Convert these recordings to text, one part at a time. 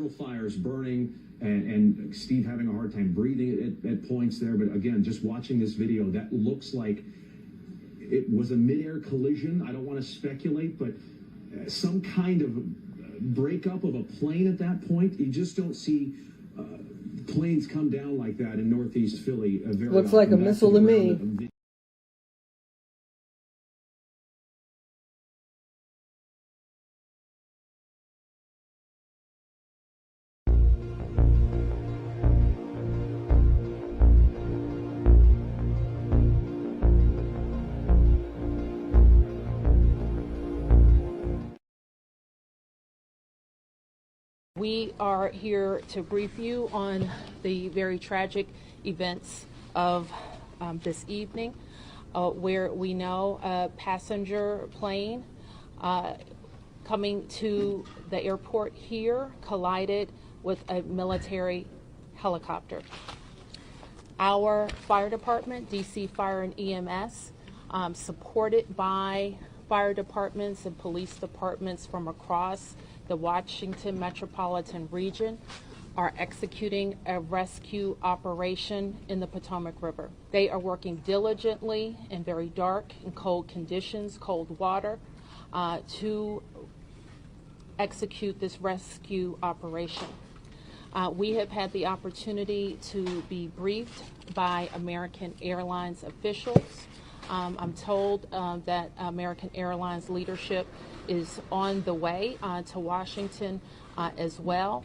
several fires burning, and Steve having a hard time breathing at points there. But again, just watching this video, that looks like it was a midair collision. I don't want to speculate, but some kind of breakup of a plane at that point. You just don't see planes come down like that in Northeast Philly. Very looks often. like a missile to me. We are here to brief you on the very tragic events of this evening, where we know a passenger plane coming to the airport here collided with a military helicopter. Our fire department, DC Fire and EMS, supported by fire departments and police departments from across the Washington metropolitan region, are executing a rescue operation in the Potomac River. They are working diligently in very dark and cold conditions, cold water, to execute this rescue operation. We have had the opportunity to be briefed by American Airlines officials. I'm told that American Airlines leadership is on the way to Washington as well,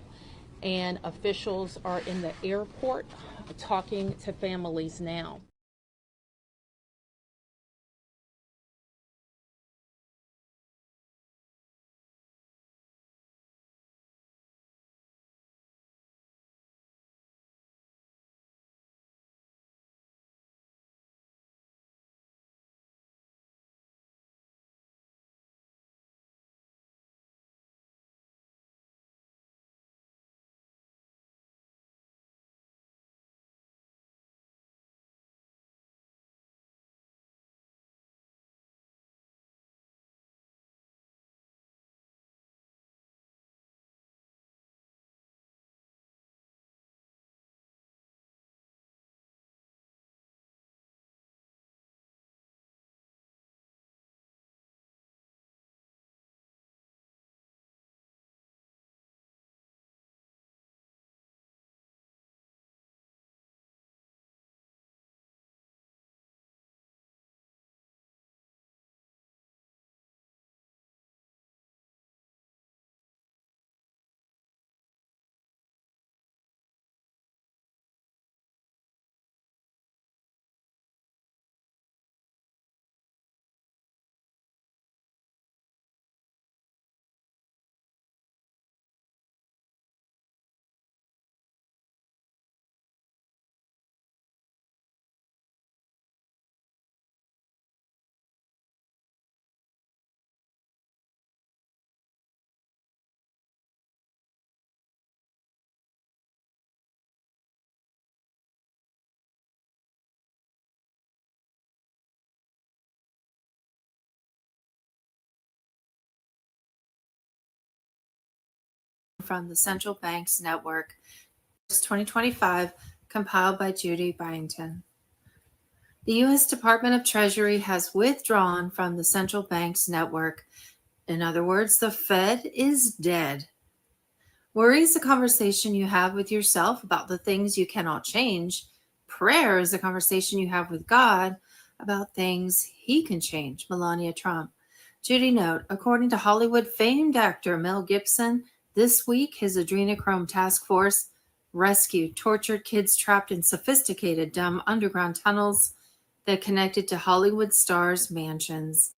and officials are in the airport talking to families now. From the Central Banks Network, 2025, compiled by Judy Byington. The U.S. Department of Treasury has withdrawn from the Central Banks Network. In other words, the Fed is dead. Worry is a conversation you have with yourself about the things you cannot change. Prayer is a conversation you have with God about things He can change. Melania Trump. Judy note, according to Hollywood famed actor Mel Gibson, this week his adrenochrome task force rescued tortured kids trapped in sophisticated, dumb underground tunnels that connected to Hollywood stars' mansions.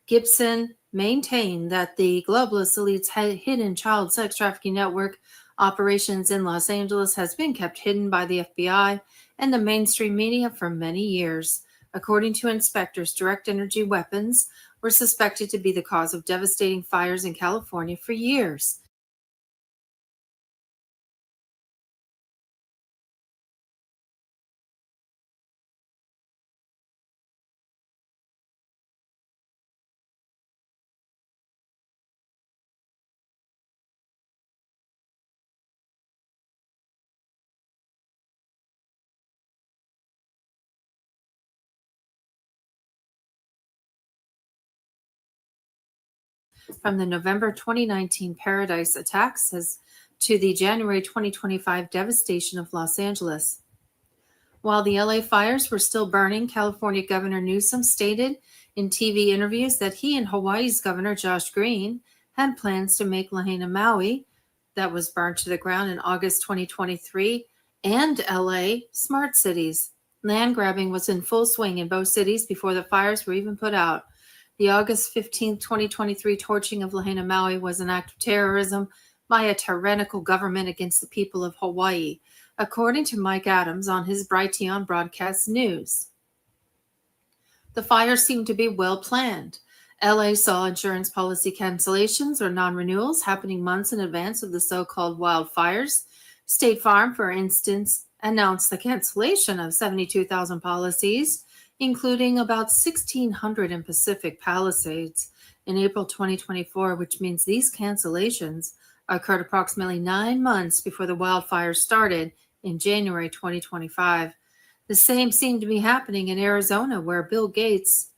Gibson maintained that the globalist elite's hidden child sex trafficking network operations in Los Angeles has been kept hidden by the FBI and the mainstream media for many years. According to inspectors, direct energy weapons were suspected to be the cause of devastating fires in California for years. From the November 2019 Paradise attacks to the January 2025 devastation of Los Angeles. While the LA fires were still burning, California Governor Newsom stated in TV interviews that he and Hawaii's Governor Josh Green had plans to make Lahaina, Maui, that was burned to the ground in August 2023, and LA smart cities. Land grabbing was in full swing in both cities before the fires were even put out. The August 15, 2023 torching of Lahaina, Maui was an act of terrorism by a tyrannical government against the people of Hawaii, according to Mike Adams on his Brighteon Broadcast News. The fire seemed to be well planned. LA saw insurance policy cancellations or non-renewals happening months in advance of the so-called wildfires. State Farm, for instance, announced the cancellation of 72,000 policies, including about 1,600 in Pacific Palisades in April 2024, which means these cancellations occurred approximately 9 months before the wildfires started in January 2025. The same seemed to be happening in Arizona, where Bill Gates'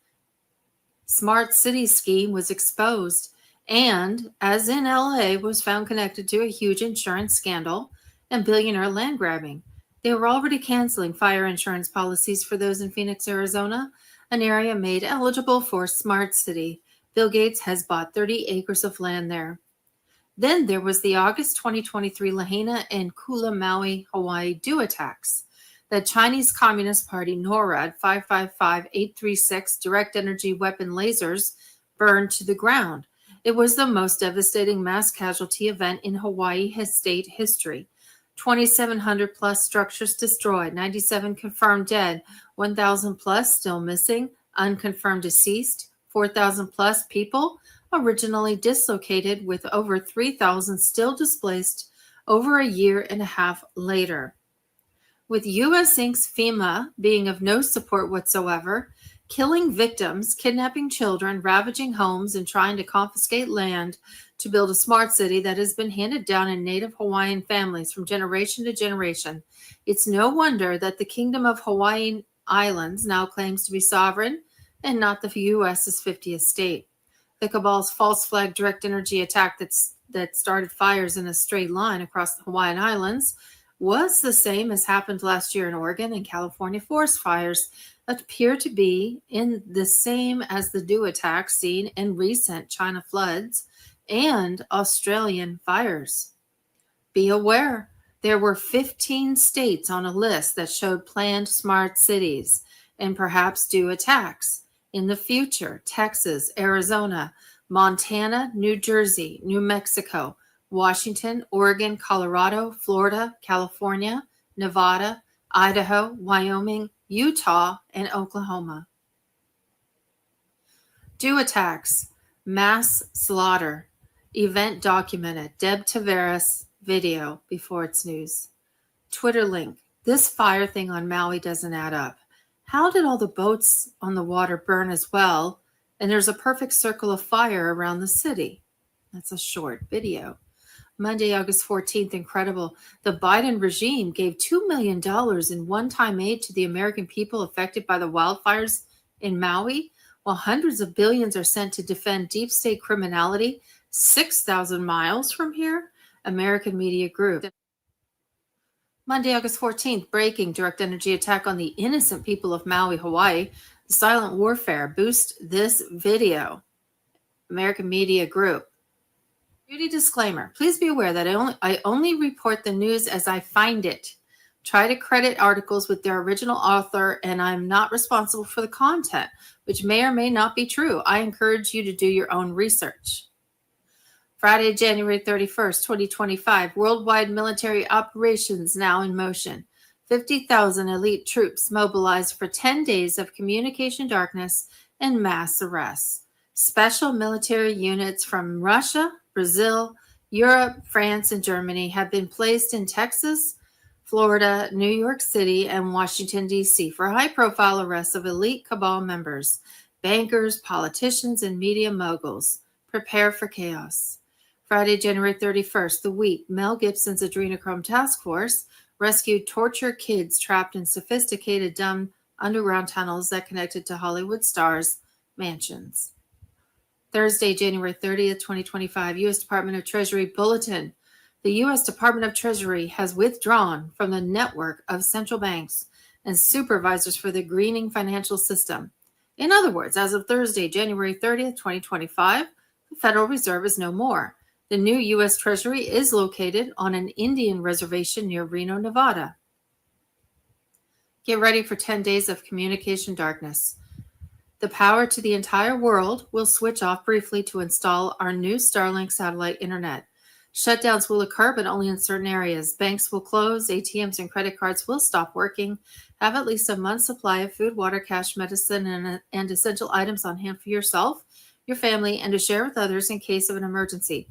smart city scheme was exposed and, as in LA, was found connected to a huge insurance scandal and billionaire land grabbing. They were already canceling fire insurance policies for those in Phoenix, Arizona, an area made eligible for smart city. Bill Gates has bought 30 acres of land there. Then there was the August 2023 Lahaina and Kula, Maui, Hawaii DO attacks. The Chinese Communist Party NORAD 555836 direct energy weapon lasers burned to the ground. It was the most devastating mass casualty event in Hawaii state history. 2,700 plus structures destroyed, 97 confirmed dead, 1,000 plus still missing, unconfirmed deceased, 4,000 plus people originally dislocated, with over 3,000 still displaced over a year and a half later. With U.S. Inc.'s FEMA being of no support whatsoever, killing victims, kidnapping children, ravaging homes, and trying to confiscate land to build a smart city that has been handed down in Native Hawaiian families from generation to generation, it's no wonder that the Kingdom of Hawaiian Islands now claims to be sovereign and not the U.S.'s 50th state. The cabal's false flag direct energy attack that started fires in a straight line across the Hawaiian Islands was the same as happened last year in Oregon and California forest fires that appear to be in the same as the DO attacks seen in recent China floods and Australian fires. Be aware, there were 15 states on a list that showed planned smart cities and perhaps DO attacks. In the future, Texas, Arizona, Montana, New Jersey, New Mexico, Washington, Oregon, Colorado, Florida, California, Nevada, Idaho, Wyoming, Utah, and Oklahoma. DO attacks, mass slaughter, event documented, Deb Tavares video before it's news. Twitter link, this fire thing on Maui doesn't add up. How did all the boats on the water burn as well? And there's a perfect circle of fire around the city. That's a short video. Monday, August 14th, incredible. The Biden regime gave $2 million in one-time aid to the American people affected by the wildfires in Maui, while hundreds of billions are sent to defend deep state criminality 6,000 miles from here. American Media Group. Monday, August 14th, breaking direct energy attack on the innocent people of Maui, Hawaii. The silent warfare. Boost this video. American Media Group. Duty disclaimer. Please be aware that I only report the news as I find it. Try to credit articles with their original author, and I'm not responsible for the content, which may or may not be true. I encourage you to do your own research. Friday, January 31st, 2025. Worldwide military operations now in motion. 50,000 elite troops mobilized for 10 days of communication darkness and mass arrests. Special military units from Russia, Brazil, Europe, France, and Germany have been placed in Texas, Florida, New York City, and Washington, D.C. for high-profile arrests of elite cabal members, bankers, politicians, and media moguls. Prepare for chaos. Friday, January 31st, the week, Mel Gibson's Adrenochrome Task Force rescued tortured kids trapped in sophisticated, dumb underground tunnels that connected to Hollywood stars' mansions. Thursday, January 30th, 2025, U.S. Department of Treasury Bulletin. The U.S. Department of Treasury has withdrawn from the network of central banks and supervisors for the greening financial system. In other words, as of Thursday, January 30th, 2025, the Federal Reserve is no more. The new U.S. Treasury is located on an Indian reservation near Reno, Nevada. Get ready for 10 days of communication darkness. The power to the entire world will switch off briefly to install our new Starlink satellite internet. Shutdowns will occur, but only in certain areas. Banks will close, ATMs and credit cards will stop working. Have at least a month's supply of food, water, cash, medicine, and essential items on hand for yourself, your family, and to share with others in case of an emergency.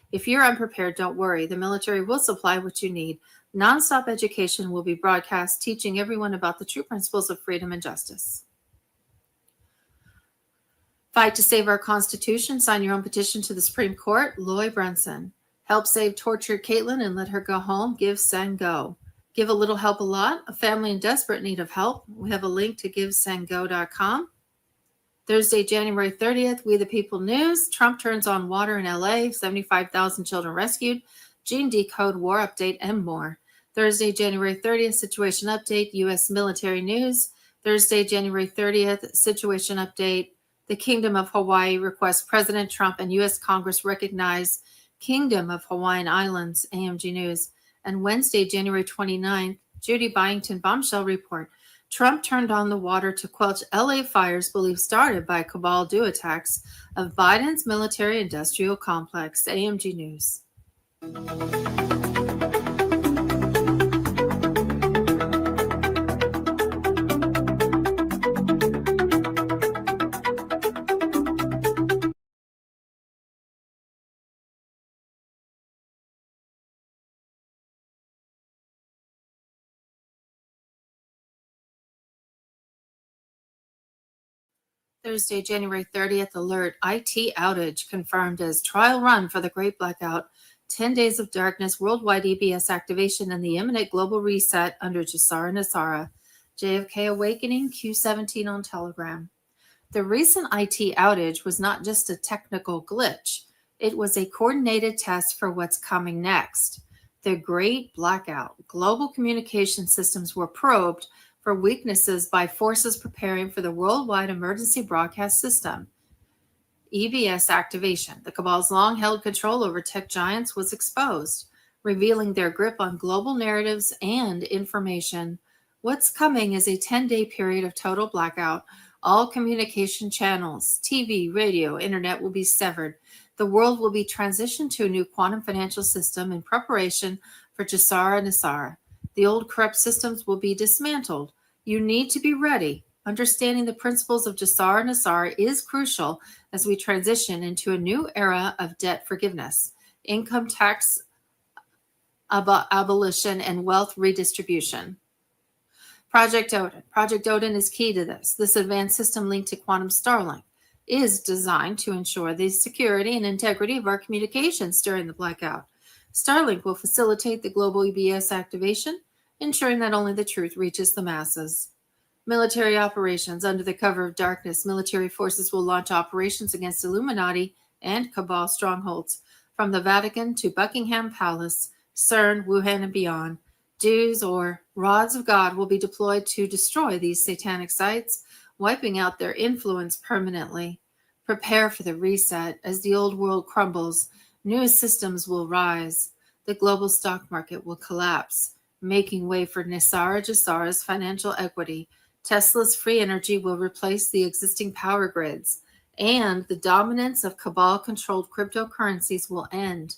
If you're unprepared, don't worry. The military will supply what you need. Nonstop education will be broadcast, teaching everyone about the true principles of freedom and justice. Fight to save our Constitution. Sign your own petition to the Supreme Court. Loy Brunson. Help save tortured Caitlin and let her go home. Give, send, go. Give a little, help a lot. A family in desperate need of help. We have a link to givesendgo.com. Thursday, January 30th, We the People News. Trump turns on water in LA. 75,000 children rescued. Gene decode war update and more. Thursday, January 30th, Situation update. U.S. military news. Thursday, January 30th, Situation update. The Kingdom of Hawaii requests President Trump and U.S. Congress recognize Kingdom of Hawaiian Islands. AMG News. And Wednesday, January 29th, Judy Byington bombshell report. Trump turned on the water to quench LA fires believed started by cabal do attacks of Biden's military-industrial complex. AMG News. Thursday, January 30th, alert. IT outage confirmed as trial run for the Great Blackout. 10 days of darkness, worldwide EBS activation, and the imminent global reset under Jassara Nassara. JFK awakening, Q17 on Telegram. The recent IT outage was not just a technical glitch. It was a coordinated test for what's coming next. The Great Blackout. Global communication systems were probed for weaknesses by forces preparing for the worldwide emergency broadcast system. EBS activation. The cabal's long-held control over tech giants was exposed, revealing their grip on global narratives and information. What's coming is a 10-day period of total blackout. All communication channels, TV, radio, internet will be severed. The world will be transitioned to a new quantum financial system in preparation for Jassara Nassara. The old corrupt systems will be dismantled. You need to be ready. Understanding the principles of Jassara Nassara is crucial as we transition into a new era of debt forgiveness, income tax abolition, and wealth redistribution. Project Odin. Project Odin is key to this. This advanced system linked to quantum Starlink is designed to ensure the security and integrity of our communications during the blackout. Starlink will facilitate the global EBS activation, ensuring that only the truth reaches the masses. Military operations. Under the cover of darkness, military forces will launch operations against Illuminati and cabal strongholds, from the Vatican to Buckingham Palace, CERN, Wuhan, and beyond. Dews or rods of God will be deployed to destroy these satanic sites, wiping out their influence permanently. Prepare for the reset. As the old world crumbles, new systems will rise. The global stock market will collapse, making way for Nisara Jasara's financial equity. Tesla's free energy will replace the existing power grids, and the dominance of cabal-controlled cryptocurrencies will end.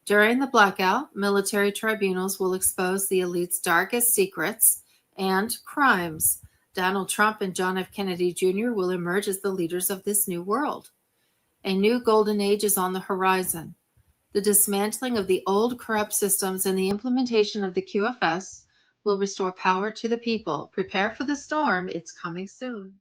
During the blackout, military tribunals will expose the elite's darkest secrets and crimes. Donald Trump and John F. Kennedy Jr. will emerge as the leaders of this new world. A new golden age is on the horizon. The dismantling of the old corrupt systems and the implementation of the QFS will restore power to the people. Prepare for the storm. It's coming soon.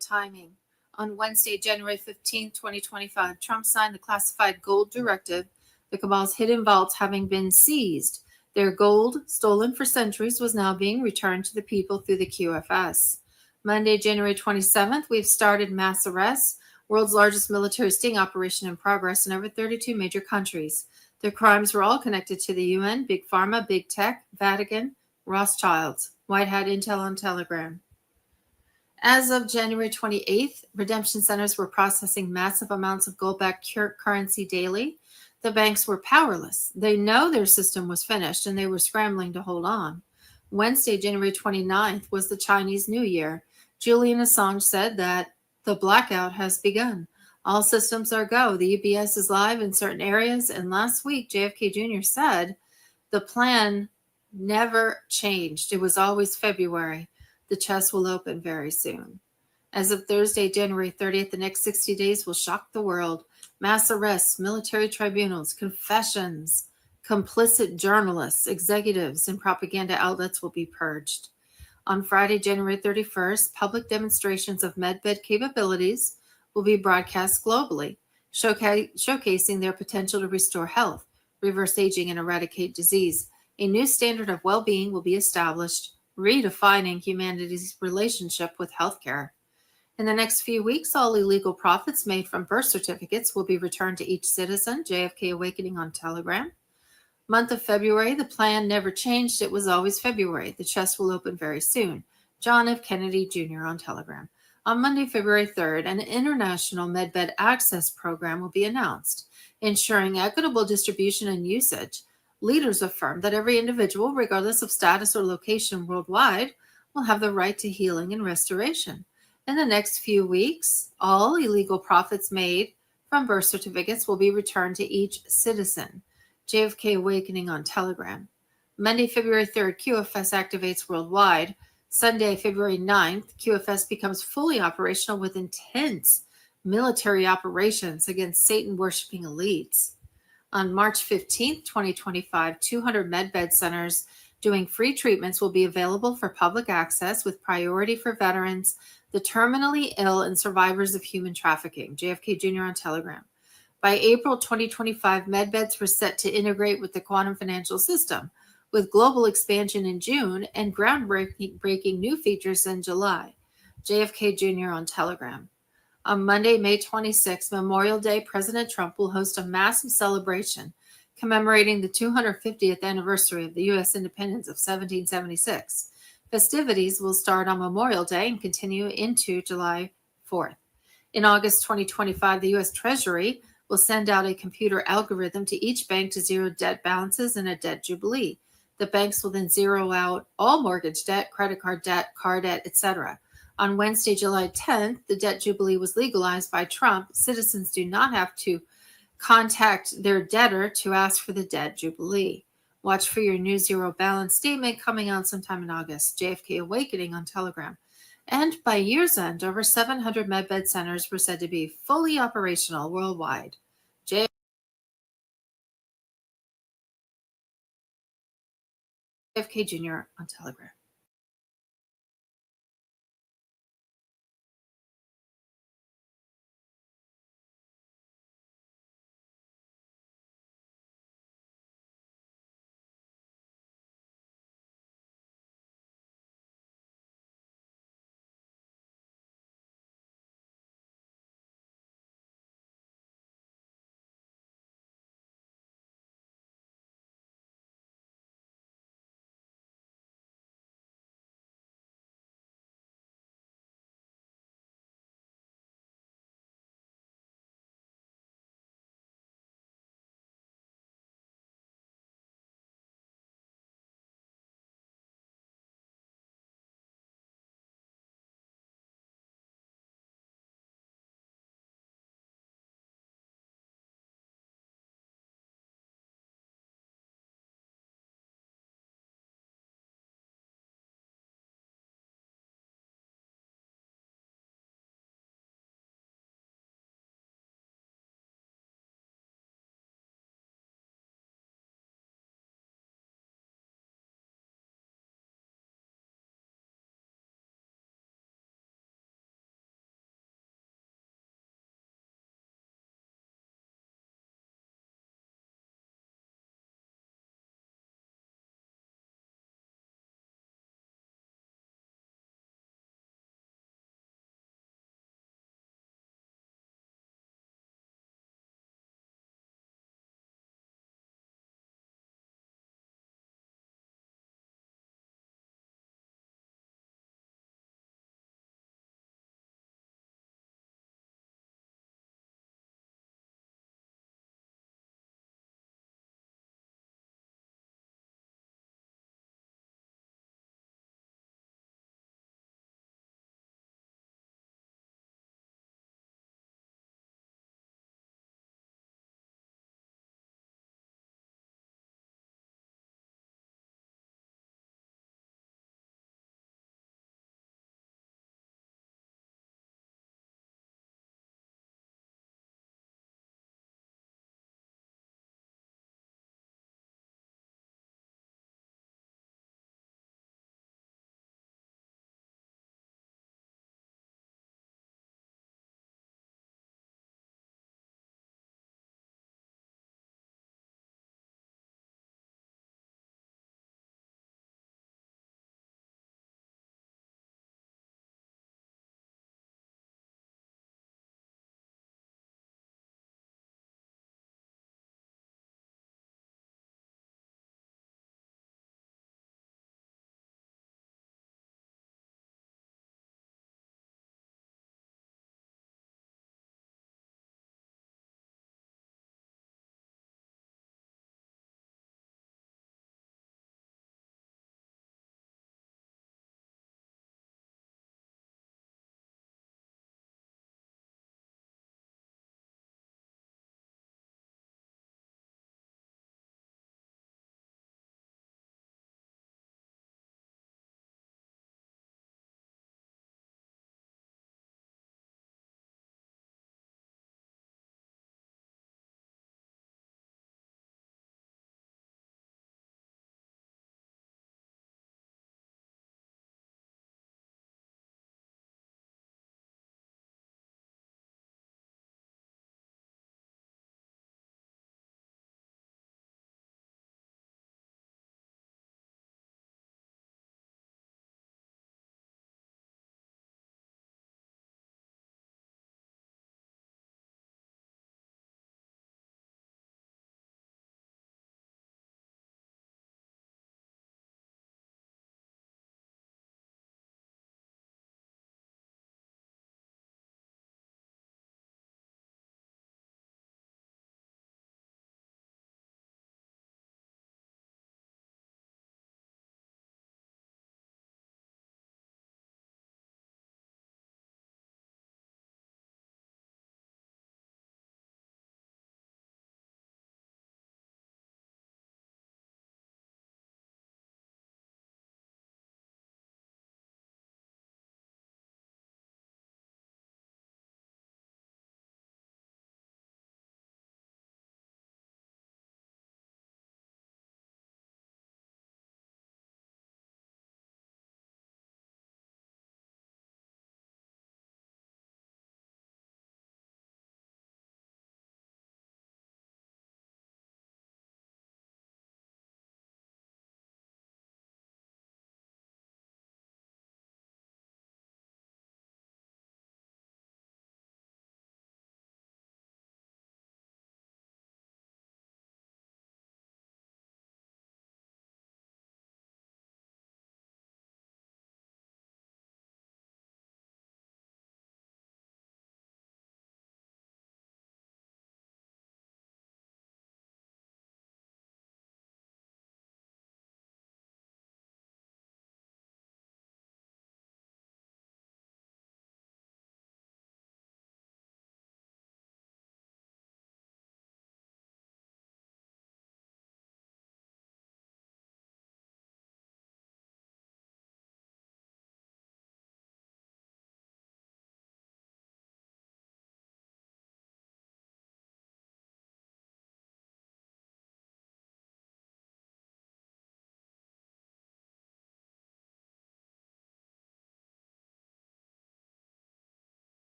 Timing. On Wednesday, January 15, 2025, Trump signed the classified gold directive, the cabal's hidden vaults having been seized. Their gold, stolen for centuries, was now being returned to the people through the QFS. Monday, January 27th, we've started mass arrests, world's largest military sting operation in progress in over 32 major countries. Their crimes were all connected to the UN, Big Pharma, Big Tech, Vatican, Rothschilds. White Hat Intel on Telegram. As of January 28th, redemption centers were processing massive amounts of gold-backed currency daily. The banks were powerless. They know their system was finished, and they were scrambling to hold on. Wednesday, January 29th, was the Chinese New Year. Julian Assange said that the blackout has begun. All systems are go. The UBS is live in certain areas, and last week, JFK Jr. said the plan never changed. It was always February. The chest will open very soon. As of Thursday, January 30th, the next 60 days will shock the world. Mass arrests, military tribunals, confessions, complicit journalists, executives, and propaganda outlets will be purged. On Friday, January 31st, public demonstrations of medbed capabilities will be broadcast globally, showcasing their potential to restore health, reverse aging, and eradicate disease. A new standard of well-being will be established, redefining humanity's relationship with healthcare. In the next few weeks, all illegal profits made from birth certificates will be returned to each citizen. JFK Awakening on Telegram. Month of February, the plan never changed. It was always February. The chest will open very soon. John F. Kennedy Jr. on Telegram. On Monday, February 3rd, an international medbed access program will be announced, ensuring equitable distribution and usage. Leaders affirm that every individual, regardless of status or location worldwide, will have the right to healing and restoration. In the next few weeks, all illegal profits made from birth certificates will be returned to each citizen. JFK Awakening on Telegram. Monday, February 3rd, QFS activates worldwide. Sunday, February 9th, QFS becomes fully operational with intense military operations against Satan-worshipping elites. On March 15th, 2025, 200 medbed centers doing free treatments will be available for public access with priority for veterans, the terminally ill, and survivors of human trafficking. JFK Jr. on Telegram. By April 2025, medbeds were set to integrate with the quantum financial system, with global expansion in June and groundbreaking new features in July. JFK Jr. on Telegram. On Monday, May 26, Memorial Day, President Trump will host a massive celebration commemorating the 250th anniversary of the U.S. independence of 1776. Festivities will start on Memorial Day and continue into July 4th. In August 2025, the U.S. Treasury will send out a computer algorithm to each bank to zero debt balances in a debt jubilee. The banks will then zero out all mortgage debt, credit card debt, car debt, etc. On Wednesday, July 10th, the debt jubilee was legalized by Trump. Citizens do not have to contact their debtor to ask for the debt jubilee. Watch for your new zero balance statement coming out sometime in August. JFK Awakening on Telegram. And by year's end, over 700 medbed centers were said to be fully operational worldwide. JFK Jr. on Telegram.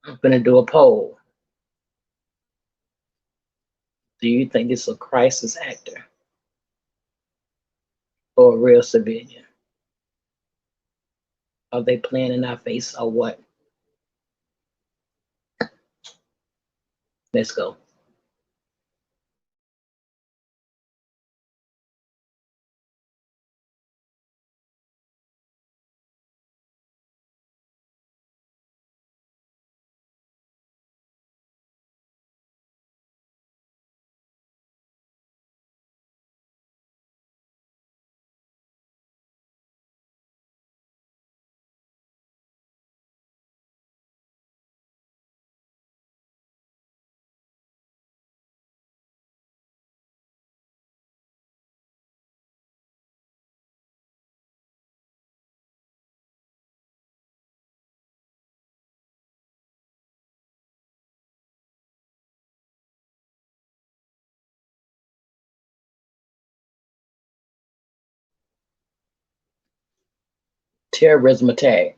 I'm gonna do a poll. Do you think this is a crisis actor or a real civilian? Are they playing in our face or what? Let's go. Terrorism attack.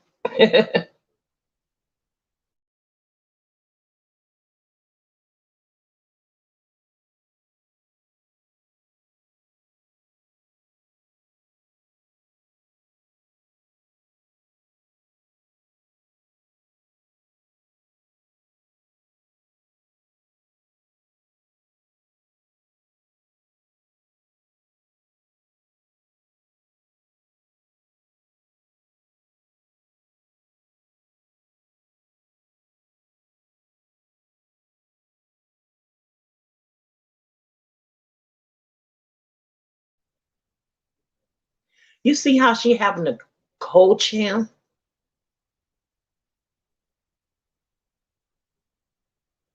You see how she having to coach him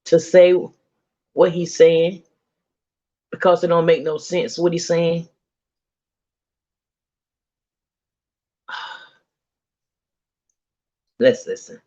to say what he's saying because it don't make no sense what he's saying. Let's listen.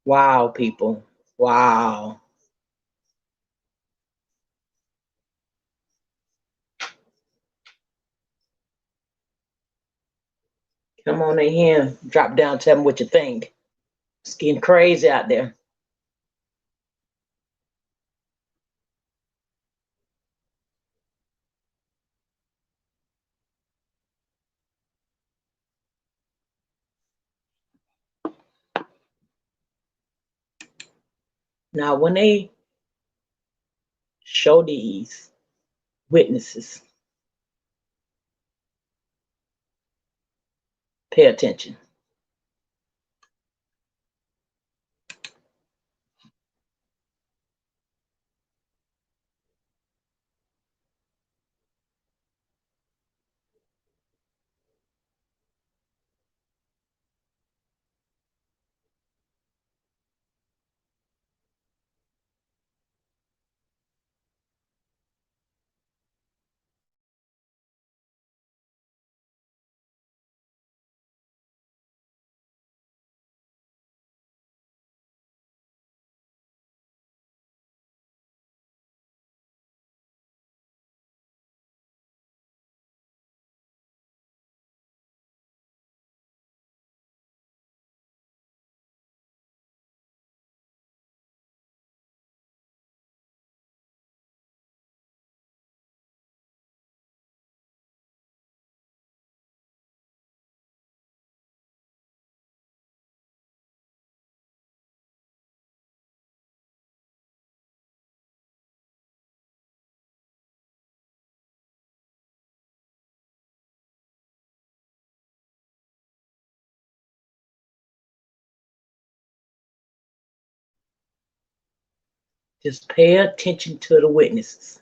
Wow, people. Wow. Come on in here. Drop down. Tell me what you think. It's getting crazy out there. Now, when they show these witnesses, pay attention. Just pay attention to the witnesses.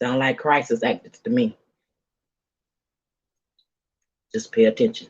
Sound like crisis actors to me. Just pay attention.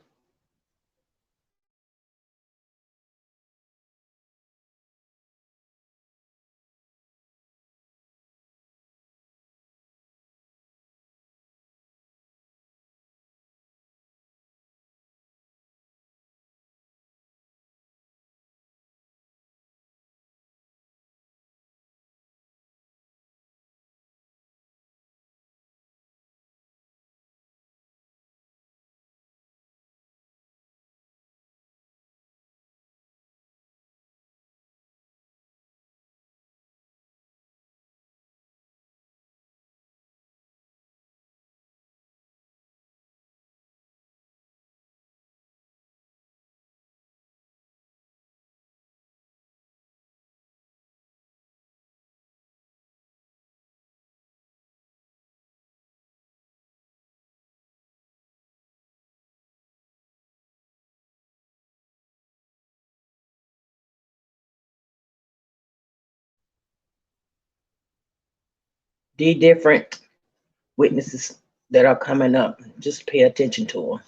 The different witnesses that are coming up, just pay attention to them.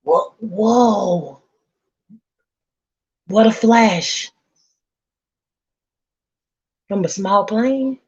Whoa, whoa. What a flash from a small plane.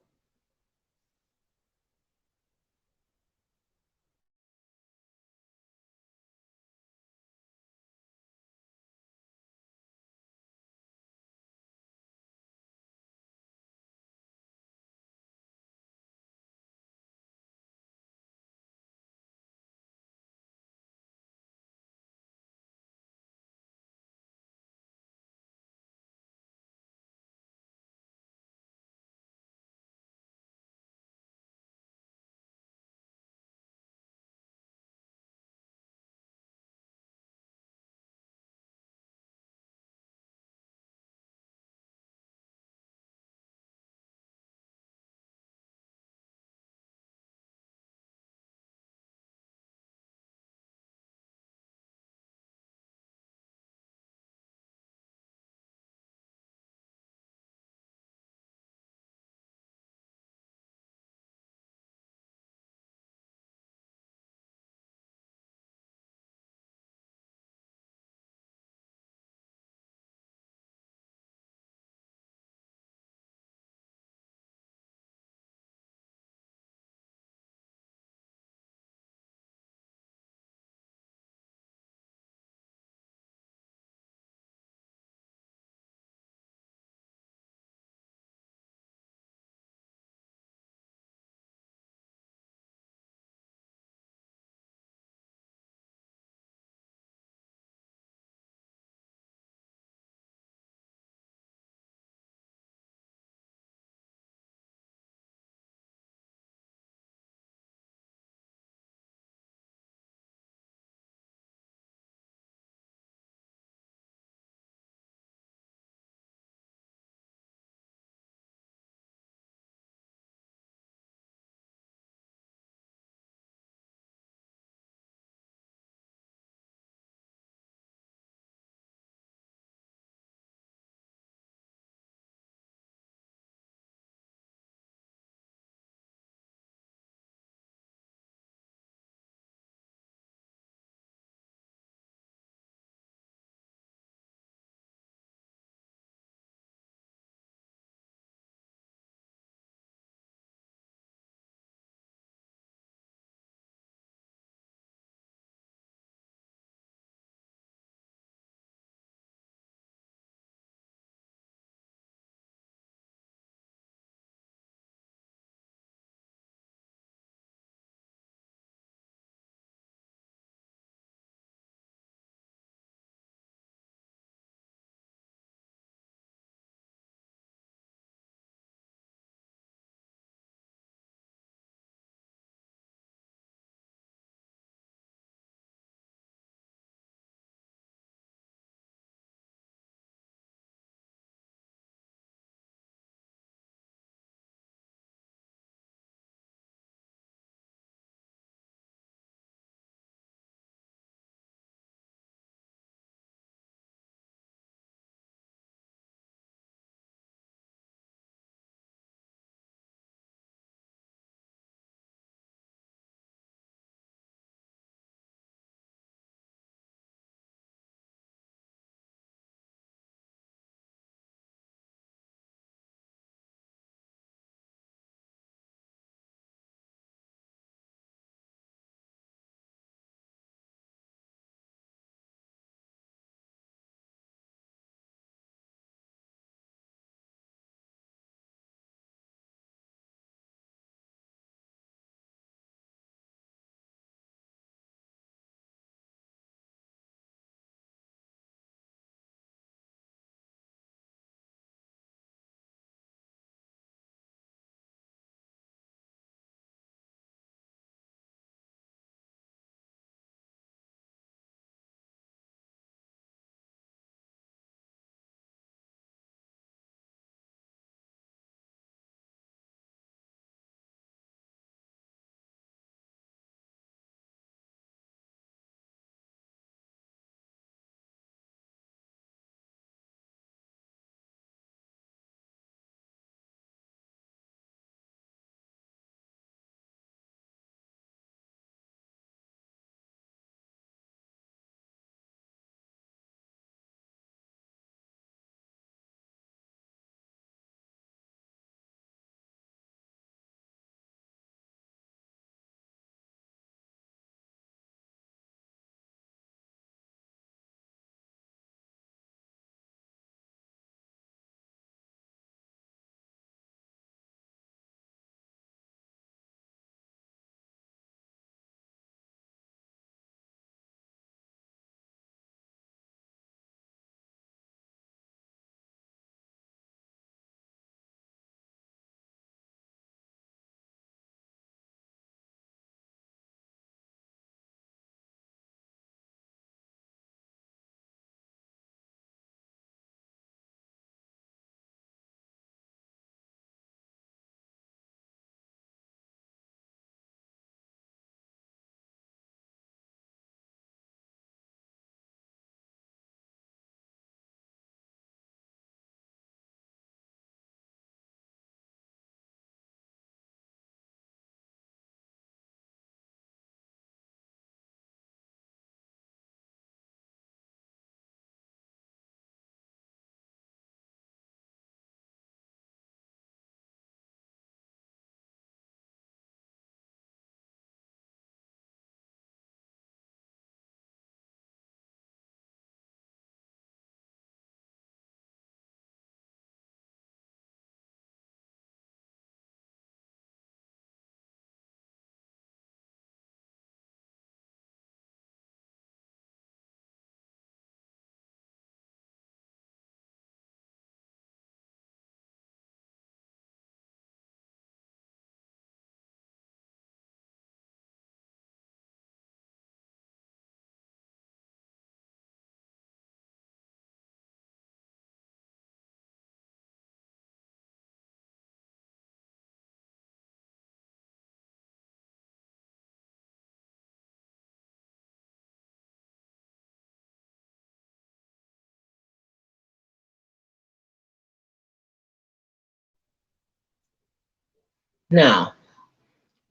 Now,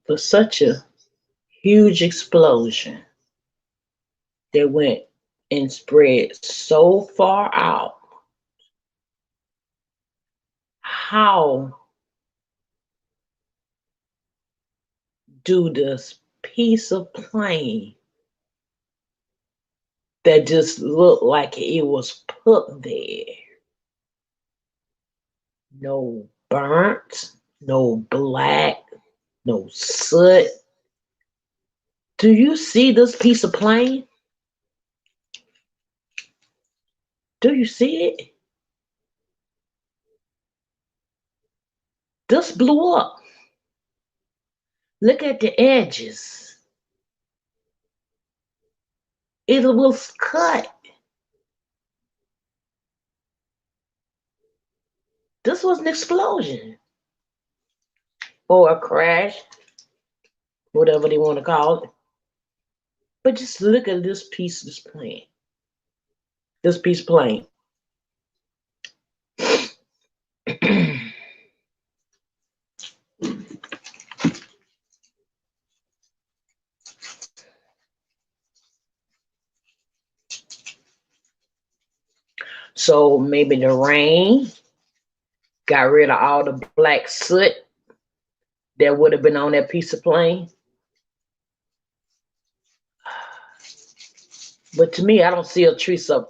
for such a huge explosion that went and spread so far out, how do this piece of plane that just looked like it was put there, no burnt, no black, no soot? Do you see this piece of plane? Do you see it? This blew up. Look at the edges. It was cut. This was an explosion or a crash, whatever they want to call it. But just look at this piece of this plane. This piece of plane. So maybe the rain got rid of all the black soot that would have been on that piece of plane. But to me, I don't see a trace of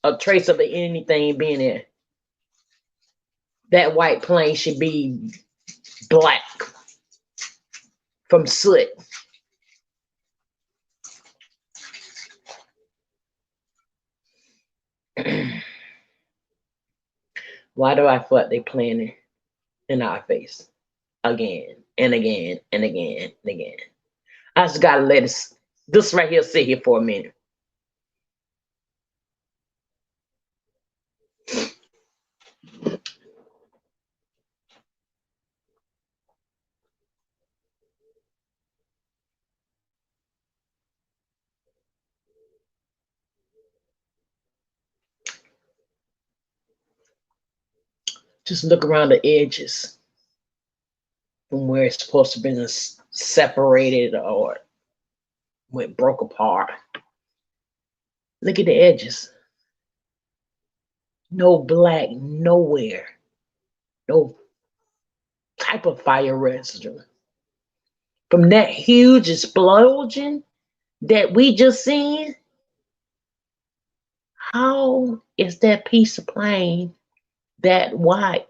anything being there. That white plane should be black from soot. Why do I feel like they playing in our face again and again and again and again? I just gotta let this right here sit here for a minute. Just look around the edges from where it's supposed to be separated or went broke apart. Look at the edges. No black nowhere. No type of fire residue. From that huge explosion that we just seen, how is that piece of plane that white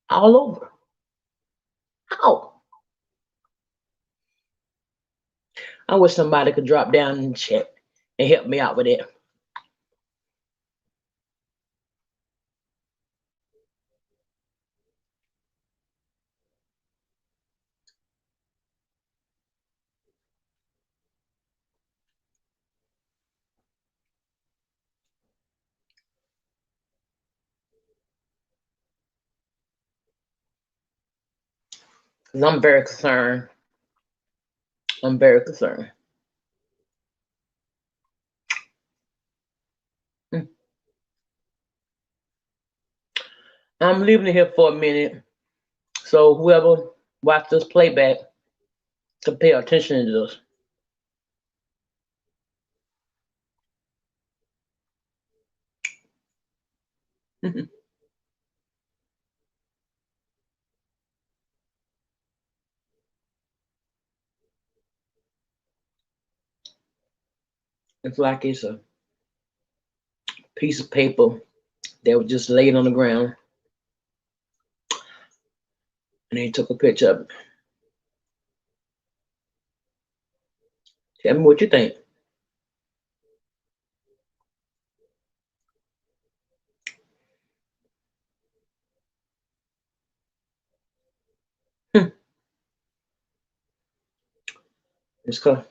all over? How? I wish somebody could drop down and check and help me out with it. Because I'm very concerned. I'm very concerned. I'm leaving it here for a minute. So whoever watch this playback can pay attention to this. It's like it's a piece of paper that was just laid on the ground and they took a picture of it. Tell me what you think. It's cool.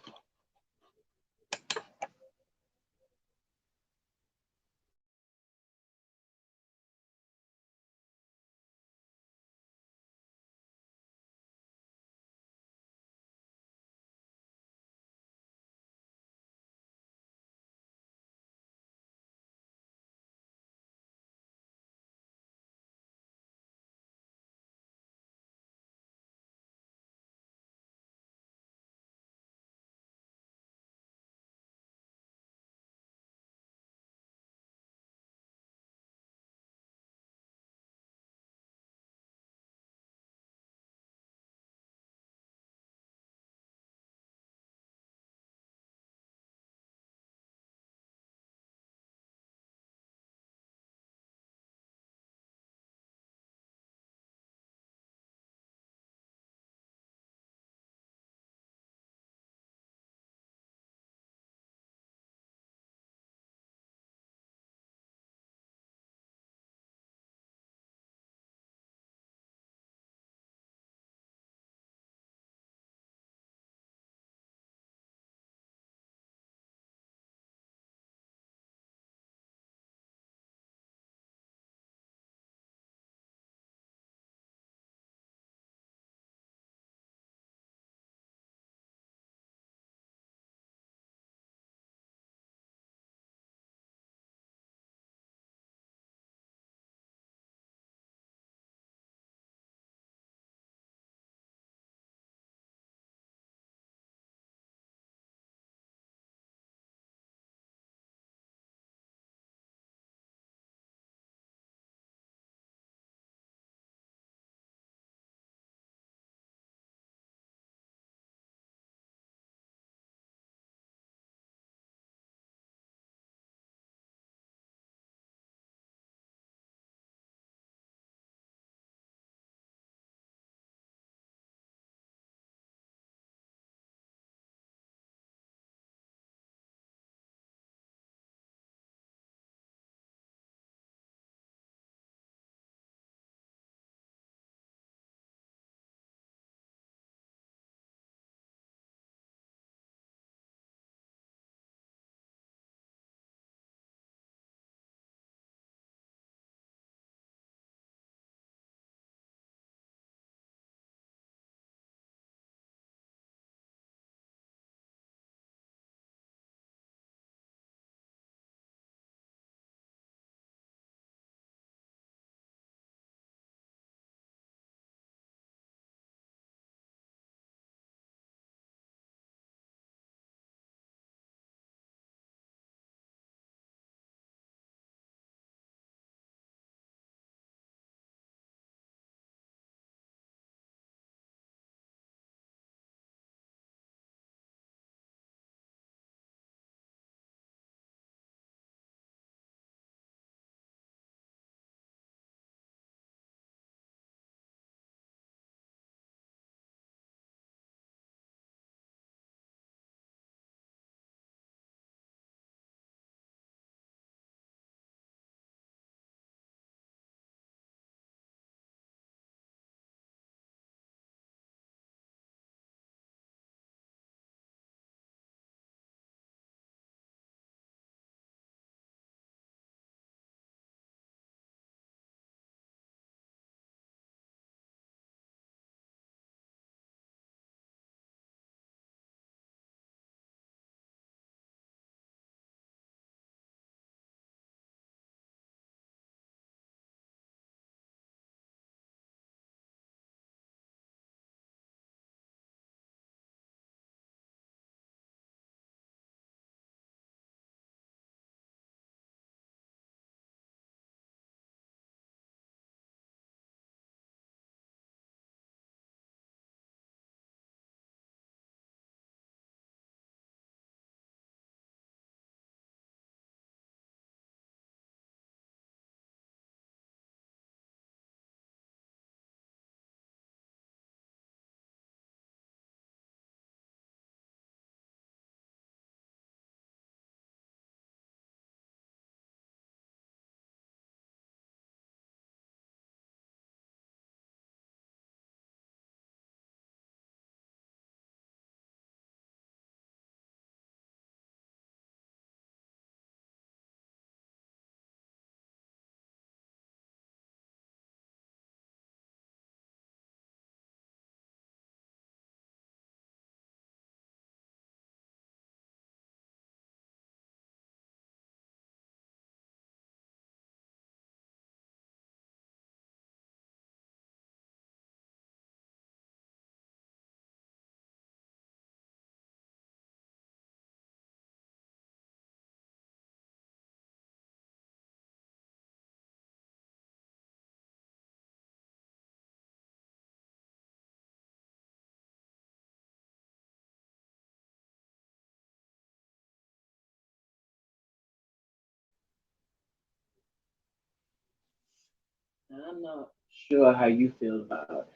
I'm not sure how you feel about it.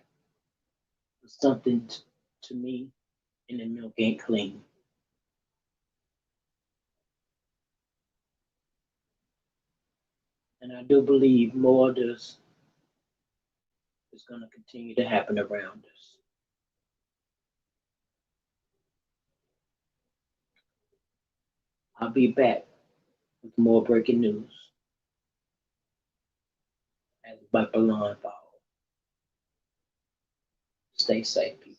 But something to me in the milk ain't clean. And I do believe more of this is going to continue to happen around us. I'll be back with more breaking news as Babylon falls. Stay safe, people.